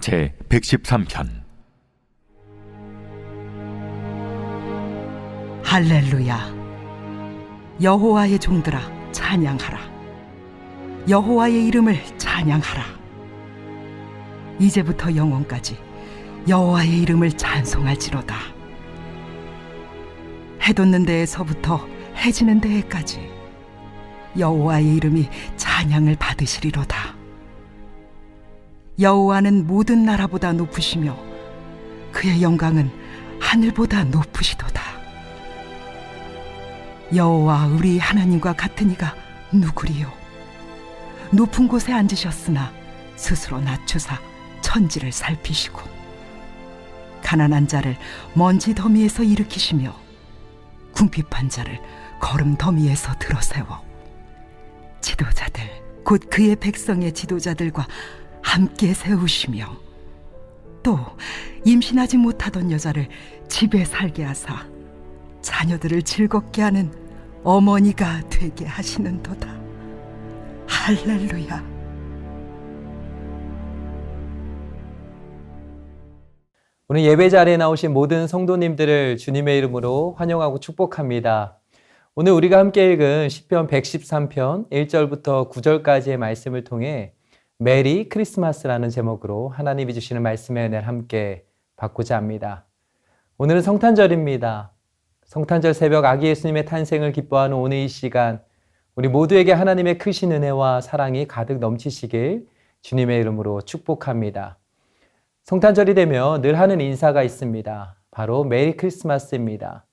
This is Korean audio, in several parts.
제 113편 할렐루야. 여호와의 종들아 찬양하라. 여호와의 이름을 찬양하라. 이제부터 영원까지 여호와의 이름을 찬송할지로다. 해 돋는 데에서부터 해 지는 데에까지 여호와의 이름이 찬양을 받으시리로다. 여호와는 모든 나라보다 높으시며 그의 영광은 하늘보다 높으시도다. 여호와 우리 하나님과 같은 이가 누구리요? 높은 곳에 앉으셨으나 스스로 낮추사 천지를 살피시고 가난한 자를 먼지 더미에서 일으키시며 궁핍한 자를 거름 더미에서 들어세워 지도자들 곧 그의 백성의 지도자들과 함께 세우시며 또 임신하지 못하던 여자를 집에 살게 하사 자녀들을 즐겁게 하는 어머니가 되게 하시는도다. 할렐루야. 오늘 예배 자리에 나오신 모든 성도님들을 주님의 이름으로 환영하고 축복합니다. 오늘 우리가 함께 읽은 시편 113편 1절부터 9절까지의 말씀을 통해 메리 크리스마스라는 제목으로 하나님이 주시는 말씀의 은혜를 함께 받고자 합니다. 오늘은 성탄절입니다. 성탄절 새벽 아기 예수님의 탄생을 기뻐하는 오늘 이 시간, 우리 모두에게 하나님의 크신 은혜와 사랑이 가득 넘치시길 주님의 이름으로 축복합니다. 성탄절이 되면 늘 하는 인사가 있습니다. 바로 메리 크리스마스입니다.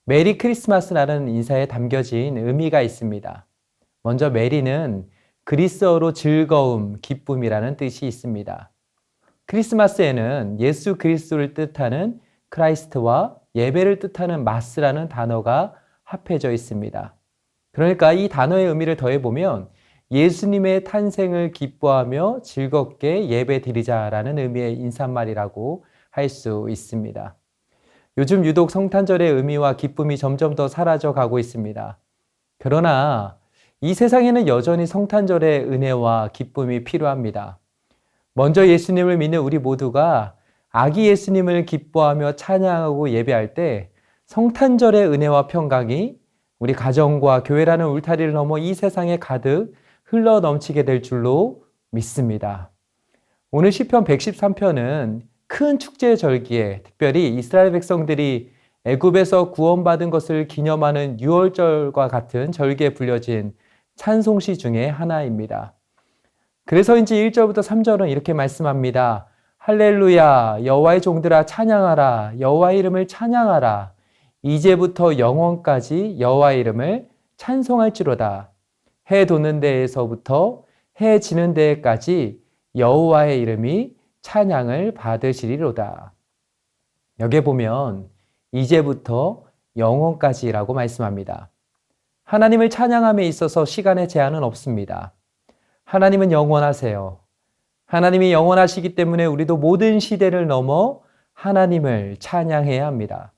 메리 크리스마스라는 인사에 담겨진 의미가 있습니다. 먼저 메리는 그리스어로 즐거움, 기쁨이라는 뜻이 있습니다. 크리스마스에는 예수 그리스도를 뜻하는 크라이스트와 예배를 뜻하는 마스라는 단어가 합해져 있습니다. 그러니까 이 단어의 의미를 더해보면 예수님의 탄생을 기뻐하며 즐겁게 예배 드리자라는 의미의 인사말이라고 할 수 있습니다. 요즘 유독 성탄절의 의미와 기쁨이 점점 더 사라져 가고 있습니다. 그러나 이 세상에는 여전히 성탄절의 은혜와 기쁨이 필요합니다. 먼저 예수님을 믿는 우리 모두가 아기 예수님을 기뻐하며 찬양하고 예배할 때 성탄절의 은혜와 평강이 우리 가정과 교회라는 울타리를 넘어 이 세상에 가득 흘러 넘치게 될 줄로 믿습니다. 오늘 시편 113편은 큰 축제의 절기에 특별히 이스라엘 백성들이 애굽에서 구원받은 것을 기념하는 유월절과 같은 절기에 불려진 찬송시 중에 하나입니다. 그래서인지 1절부터 3절은 이렇게 말씀합니다. 할렐루야, 여호와의 종들아 찬양하라, 여호와의 이름을 찬양하라. 이제부터 영원까지 여호와의 이름을 찬송할지로다. 해 돋는 데에서부터 해 지는 데까지 여호와의 이름이 찬양을 받으시리로다. 여기에 보면 이제부터 영원까지라고 말씀합니다. 하나님을 찬양함에 있어서 시간의 제한은 없습니다. 하나님은 영원하세요. 하나님이 영원하시기 때문에 우리도 모든 시대를 넘어 하나님을 찬양해야 합니다.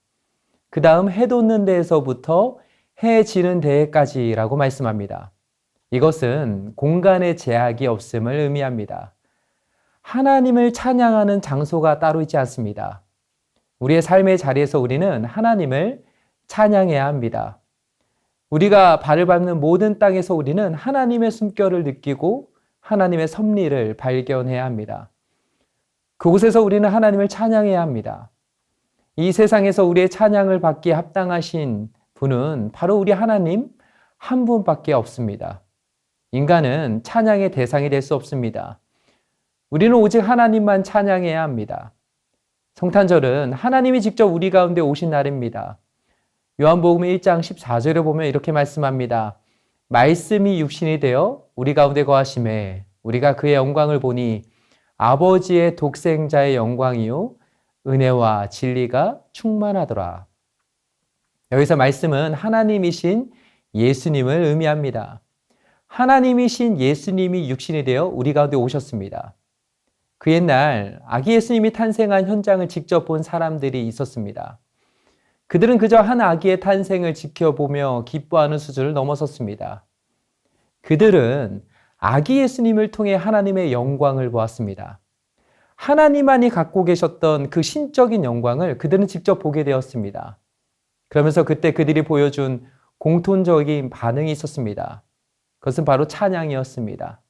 그 다음 해 돋는 데에서부터 해 지는 데까지라고 말씀합니다. 이것은 공간의 제약이 없음을 의미합니다. 하나님을 찬양하는 장소가 따로 있지 않습니다. 우리의 삶의 자리에서 우리는 하나님을 찬양해야 합니다. 우리가 발을 밟는 모든 땅에서 우리는 하나님의 숨결을 느끼고 하나님의 섭리를 발견해야 합니다. 그곳에서 우리는 하나님을 찬양해야 합니다. 이 세상에서 우리의 찬양을 받기에 합당하신 분은 바로 우리 하나님 한 분밖에 없습니다. 인간은 찬양의 대상이 될 수 없습니다. 우리는 오직 하나님만 찬양해야 합니다. 성탄절은 하나님이 직접 우리 가운데 오신 날입니다. 요한복음 1장 14절에 보면 이렇게 말씀합니다. 말씀이 육신이 되어 우리 가운데 거하심에 우리가 그의 영광을 보니 아버지의 독생자의 영광이요 은혜와 진리가 충만하더라. 여기서 말씀은 하나님이신 예수님을 의미합니다. 하나님이신 예수님이 육신이 되어 우리 가운데 오셨습니다. 그 옛날 아기 예수님이 탄생한 현장을 직접 본 사람들이 있었습니다. 그들은 그저 한 아기의 탄생을 지켜보며 기뻐하는 수준을 넘어섰습니다. 그들은 아기 예수님을 통해 하나님의 영광을 보았습니다. 하나님만이 갖고 계셨던 그 신적인 영광을 그들은 직접 보게 되었습니다. 그러면서 그때 그들이 보여준 공통적인 반응이 있었습니다. 그것은 바로 찬양이었습니다.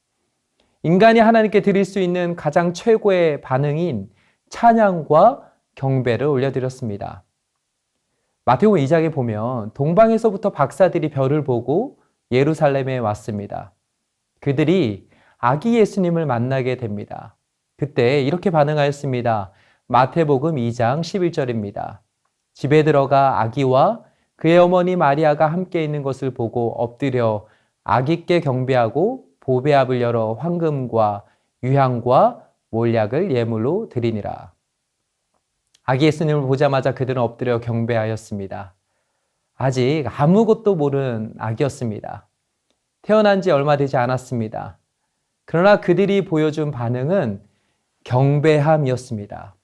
인간이 하나님께 드릴 수 있는 가장 최고의 반응인 찬양과 경배를 올려드렸습니다. 마태복음 2장에 보면 동방에서부터 박사들이 별을 보고 예루살렘에 왔습니다. 그들이 아기 예수님을 만나게 됩니다. 그때 이렇게 반응하였습니다. 마태복음 2장 11절입니다. 집에 들어가 아기와 그의 어머니 마리아가 함께 있는 것을 보고 엎드려 아기께 경배하고 보배압을 열어 황금과 유향과 몰약을 예물로 드리니라. 아기 예수님을 보자마자 그들은 엎드려 경배하였습니다. 아직 아무것도 모르는 아기였습니다. 태어난 지 얼마 되지 않았습니다. 그러나 그들이 보여준 반응은 경배함이었습니다.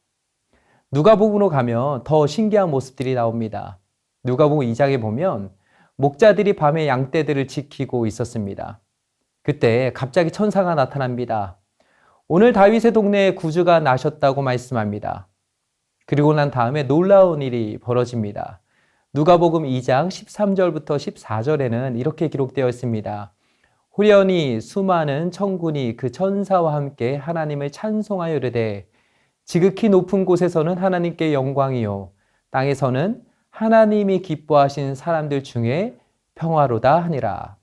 누가복음으로 가면 더 신기한 모습들이 나옵니다. 누가복음 2장에 보면 목자들이 밤에 양떼들을 지키고 있었습니다. 그때 갑자기 천사가 나타납니다. 오늘 다윗의 동네에 구주가 나셨다고 말씀합니다. 그리고 난 다음에 놀라운 일이 벌어집니다. 누가복음 2장 13절부터 14절에는 이렇게 기록되어 있습니다. 후련히 수많은 천군이 그 천사와 함께 하나님을 찬송하여 이르되 지극히 높은 곳에서는 하나님께 영광이요 땅에서는 하나님이 기뻐하신 사람들 중에 평화로다 하니라.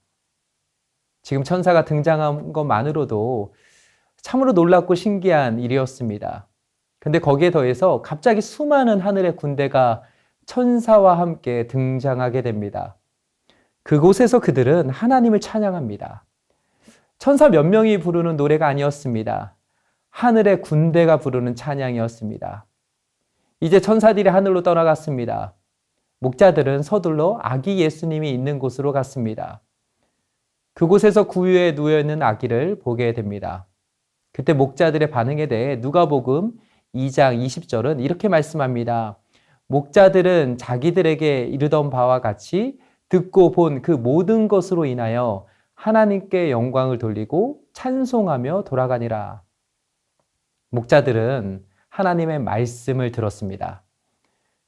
지금 천사가 등장한 것만으로도 참으로 놀랍고 신기한 일이었습니다. 근데 거기에 더해서 갑자기 수많은 하늘의 군대가 천사와 함께 등장하게 됩니다. 그곳에서 그들은 하나님을 찬양합니다. 천사 몇 명이 부르는 노래가 아니었습니다. 하늘의 군대가 부르는 찬양이었습니다. 이제 천사들이 하늘로 떠나갔습니다. 목자들은 서둘러 아기 예수님이 있는 곳으로 갔습니다. 그곳에서 구유에 누워있는 아기를 보게 됩니다. 그때 목자들의 반응에 대해 누가복음 2장 20절은 이렇게 말씀합니다. 목자들은 자기들에게 이르던 바와 같이 듣고 본 그 모든 것으로 인하여 하나님께 영광을 돌리고 찬송하며 돌아가니라. 목자들은 하나님의 말씀을 들었습니다.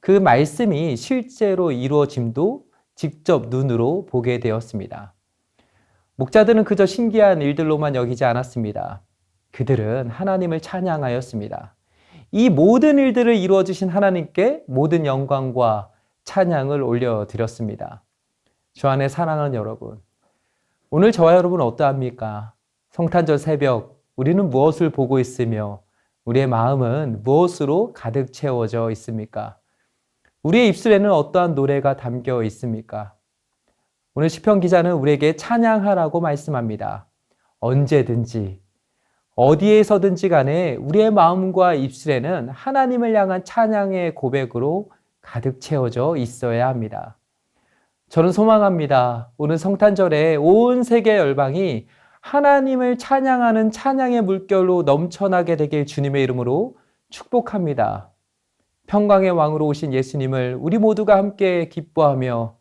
그 말씀이 실제로 이루어짐도 직접 눈으로 보게 되었습니다. 목자들은 그저 신기한 일들로만 여기지 않았습니다. 그들은 하나님을 찬양하였습니다. 이 모든 일들을 이루어 주신 하나님께 모든 영광과 찬양을 올려드렸습니다. 주 안에 사랑하는 여러분, 오늘 저와 여러분 어떠합니까? 성탄절 새벽 우리는 무엇을 보고 있으며 우리의 마음은 무엇으로 가득 채워져 있습니까? 우리의 입술에는 어떠한 노래가 담겨 있습니까? 오늘 시편 기자는 우리에게 찬양하라고 말씀합니다. 언제든지 어디에서든지 간에 우리의 마음과 입술에는 하나님을 향한 찬양의 고백으로 가득 채워져 있어야 합니다. 저는 소망합니다. 오늘 성탄절에 온 세계 열방이 하나님을 찬양하는 찬양의 물결로 넘쳐나게 되길 주님의 이름으로 축복합니다. 평강의 왕으로 오신 예수님을 우리 모두가 함께 기뻐하며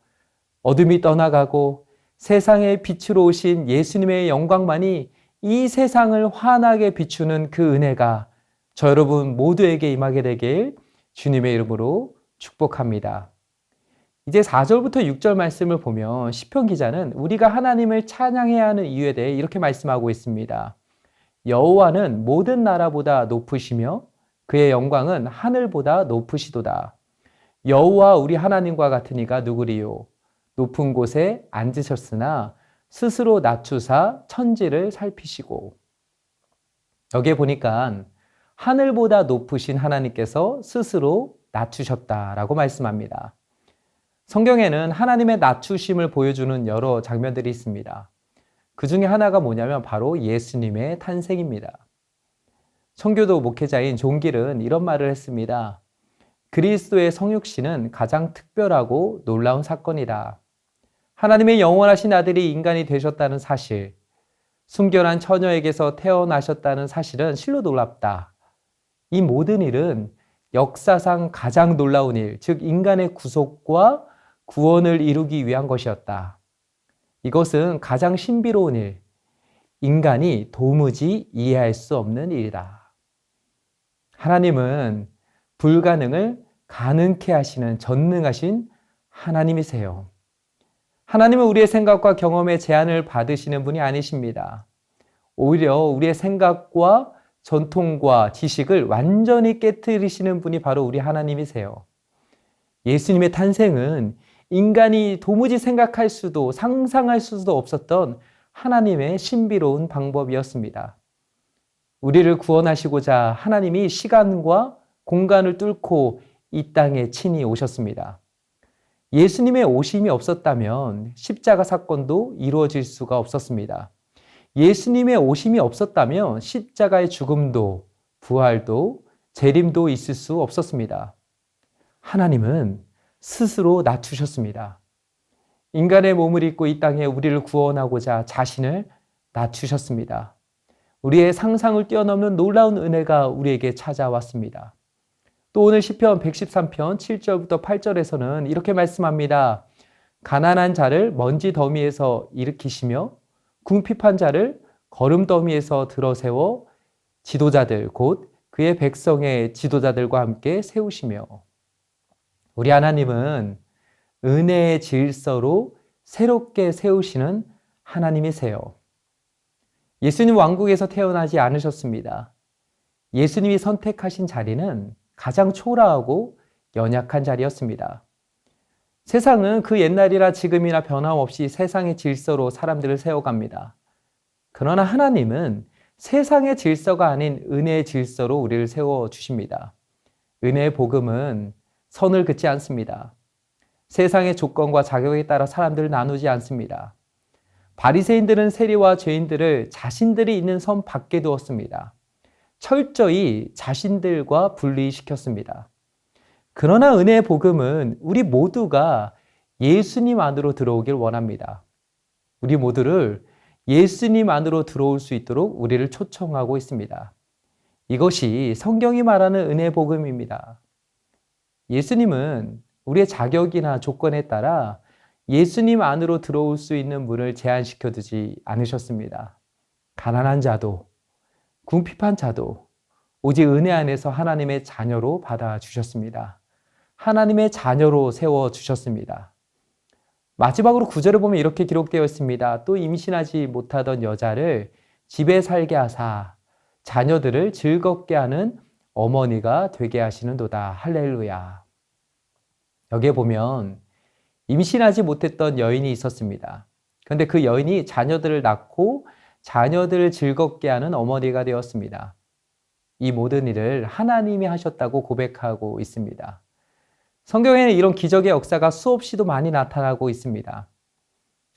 어둠이 떠나가고 세상의 빛으로 오신 예수님의 영광만이 이 세상을 환하게 비추는 그 은혜가 저 여러분 모두에게 임하게 되길 주님의 이름으로 축복합니다. 이제 4절부터 6절 말씀을 보면 시편 기자는 우리가 하나님을 찬양해야 하는 이유에 대해 이렇게 말씀하고 있습니다. 여호와는 모든 나라보다 높으시며 그의 영광은 하늘보다 높으시도다. 여호와 우리 하나님과 같은 이가 누구리요? 높은 곳에 앉으셨으나 스스로 낮추사 천지를 살피시고. 여기에 보니까 하늘보다 높으신 하나님께서 스스로 낮추셨다라고 말씀합니다. 성경에는 하나님의 낮추심을 보여주는 여러 장면들이 있습니다. 그 중에 하나가 뭐냐면 바로 예수님의 탄생입니다. 청교도 목회자인 존 길은 이런 말을 했습니다. 그리스도의 성육신은 가장 특별하고 놀라운 사건이다. 하나님의 영원하신 아들이 인간이 되셨다는 사실, 순결한 처녀에게서 태어나셨다는 사실은 실로 놀랍다. 이 모든 일은 역사상 가장 놀라운 일, 즉 인간의 구속과 구원을 이루기 위한 것이었다. 이것은 가장 신비로운 일, 인간이 도무지 이해할 수 없는 일이다. 하나님은 불가능을 가능케 하시는 전능하신 하나님이세요. 하나님은 우리의 생각과 경험에 제한을 받으시는 분이 아니십니다. 오히려 우리의 생각과 전통과 지식을 완전히 깨트리시는 분이 바로 우리 하나님이세요. 예수님의 탄생은 인간이 도무지 생각할 수도 상상할 수도 없었던 하나님의 신비로운 방법이었습니다. 우리를 구원하시고자 하나님이 시간과 공간을 뚫고 이 땅에 친히 오셨습니다. 예수님의 오심이 없었다면 십자가 사건도 이루어질 수가 없었습니다. 예수님의 오심이 없었다면 십자가의 죽음도 부활도 재림도 있을 수 없었습니다. 하나님은 스스로 낮추셨습니다. 인간의 몸을 입고 이 땅에 우리를 구원하고자 자신을 낮추셨습니다. 우리의 상상을 뛰어넘는 놀라운 은혜가 우리에게 찾아왔습니다. 또 오늘 시편 113편 7절부터 8절에서는 이렇게 말씀합니다. 가난한 자를 먼지 더미에서 일으키시며 궁핍한 자를 거름 더미에서 들어세워 지도자들 곧 그의 백성의 지도자들과 함께 세우시며. 우리 하나님은 은혜의 질서로 새롭게 세우시는 하나님이세요. 예수님 왕국에서 태어나지 않으셨습니다. 예수님이 선택하신 자리는 가장 초라하고 연약한 자리였습니다. 세상은 그 옛날이나 지금이나 변함없이 세상의 질서로 사람들을 세워갑니다. 그러나 하나님은 세상의 질서가 아닌 은혜의 질서로 우리를 세워주십니다. 은혜의 복음은 선을 긋지 않습니다. 세상의 조건과 자격에 따라 사람들을 나누지 않습니다. 바리새인들은 세리와 죄인들을 자신들이 있는 선 밖에 두었습니다. 철저히 자신들과 분리시켰습니다. 그러나 은혜의 복음은 우리 모두가 예수님 안으로 들어오길 원합니다. 우리 모두를 예수님 안으로 들어올 수 있도록 우리를 초청하고 있습니다. 이것이 성경이 말하는 은혜의 복음입니다. 예수님은 우리의 자격이나 조건에 따라 예수님 안으로 들어올 수 있는 문을 제한시켜 두지 않으셨습니다. 가난한 자도, 궁핍한 자도 오직 은혜 안에서 하나님의 자녀로 받아주셨습니다. 하나님의 자녀로 세워주셨습니다. 마지막으로 9절을 보면 이렇게 기록되어 있습니다. 또 임신하지 못하던 여자를 집에 살게 하사 자녀들을 즐겁게 하는 어머니가 되게 하시는도다. 할렐루야. 여기에 보면 임신하지 못했던 여인이 있었습니다. 그런데 그 여인이 자녀들을 낳고 자녀들을 즐겁게 하는 어머니가 되었습니다. 이 모든 일을 하나님이 하셨다고 고백하고 있습니다. 성경에는 이런 기적의 역사가 수없이도 많이 나타나고 있습니다.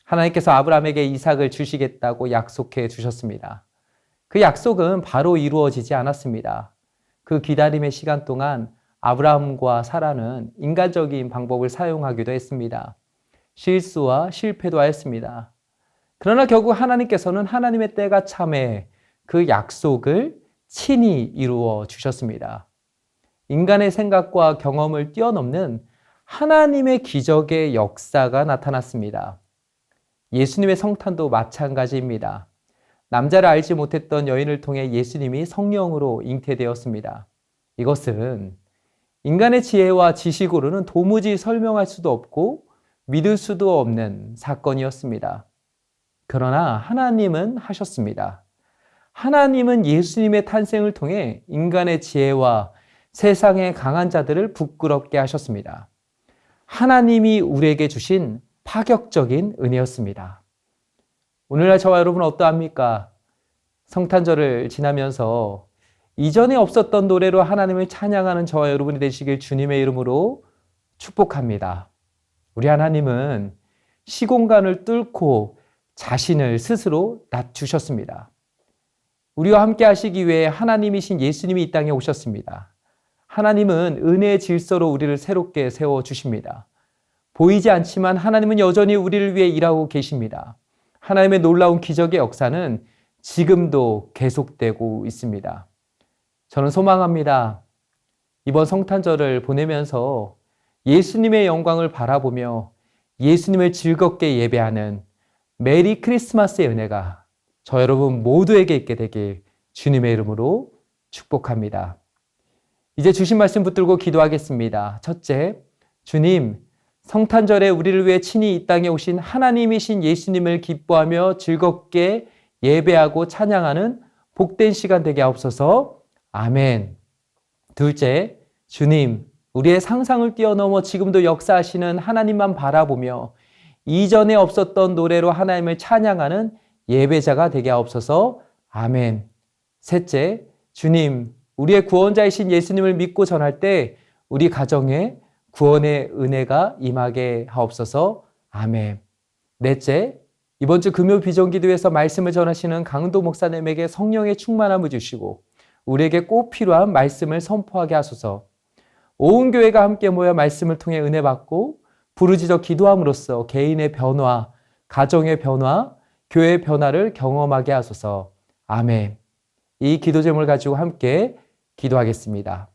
하나님께서 아브라함에게 이삭을 주시겠다고 약속해 주셨습니다. 그 약속은 바로 이루어지지 않았습니다. 그 기다림의 시간 동안 아브라함과 사라는 인간적인 방법을 사용하기도 했습니다. 실수와 실패도 하였습니다. 그러나 결국 하나님께서는 하나님의 때가 참에 그 약속을 친히 이루어 주셨습니다. 인간의 생각과 경험을 뛰어넘는 하나님의 기적의 역사가 나타났습니다. 예수님의 성탄도 마찬가지입니다. 남자를 알지 못했던 여인을 통해 예수님이 성령으로 잉태되었습니다. 이것은 인간의 지혜와 지식으로는 도무지 설명할 수도 없고 믿을 수도 없는 사건이었습니다. 그러나 하나님은 하셨습니다. 하나님은 예수님의 탄생을 통해 인간의 지혜와 세상의 강한 자들을 부끄럽게 하셨습니다. 하나님이 우리에게 주신 파격적인 은혜였습니다. 오늘날 저와 여러분 어떠합니까? 성탄절을 지나면서 이전에 없었던 노래로 하나님을 찬양하는 저와 여러분이 되시길 주님의 이름으로 축복합니다. 우리 하나님은 시공간을 뚫고 자신을 스스로 낮추셨습니다. 우리와 함께 하시기 위해 하나님이신 예수님이 이 땅에 오셨습니다. 하나님은 은혜의 질서로 우리를 새롭게 세워주십니다. 보이지 않지만 하나님은 여전히 우리를 위해 일하고 계십니다. 하나님의 놀라운 기적의 역사는 지금도 계속되고 있습니다. 저는 소망합니다. 이번 성탄절을 보내면서 예수님의 영광을 바라보며 예수님을 즐겁게 예배하는 메리 크리스마스의 은혜가 저 여러분 모두에게 있게 되길 주님의 이름으로 축복합니다. 이제 주신 말씀 붙들고 기도하겠습니다. 첫째, 주님, 성탄절에 우리를 위해 친히 이 땅에 오신 하나님이신 예수님을 기뻐하며 즐겁게 예배하고 찬양하는 복된 시간 되게 하옵소서. 아멘. 둘째, 주님, 우리의 상상을 뛰어넘어 지금도 역사하시는 하나님만 바라보며 이전에 없었던 노래로 하나님을 찬양하는 예배자가 되게 하옵소서. 아멘. 셋째, 주님, 우리의 구원자이신 예수님을 믿고 전할 때 우리 가정에 구원의 은혜가 임하게 하옵소서. 아멘. 넷째, 이번 주 금요 비전기도에서 말씀을 전하시는 강도 목사님에게 성령의 충만함을 주시고 우리에게 꼭 필요한 말씀을 선포하게 하소서. 온 교회가 함께 모여 말씀을 통해 은혜 받고 부르짖어 기도함으로써 개인의 변화, 가정의 변화, 교회의 변화를 경험하게 하소서. 아멘. 이 기도 제목을 가지고 함께 기도하겠습니다.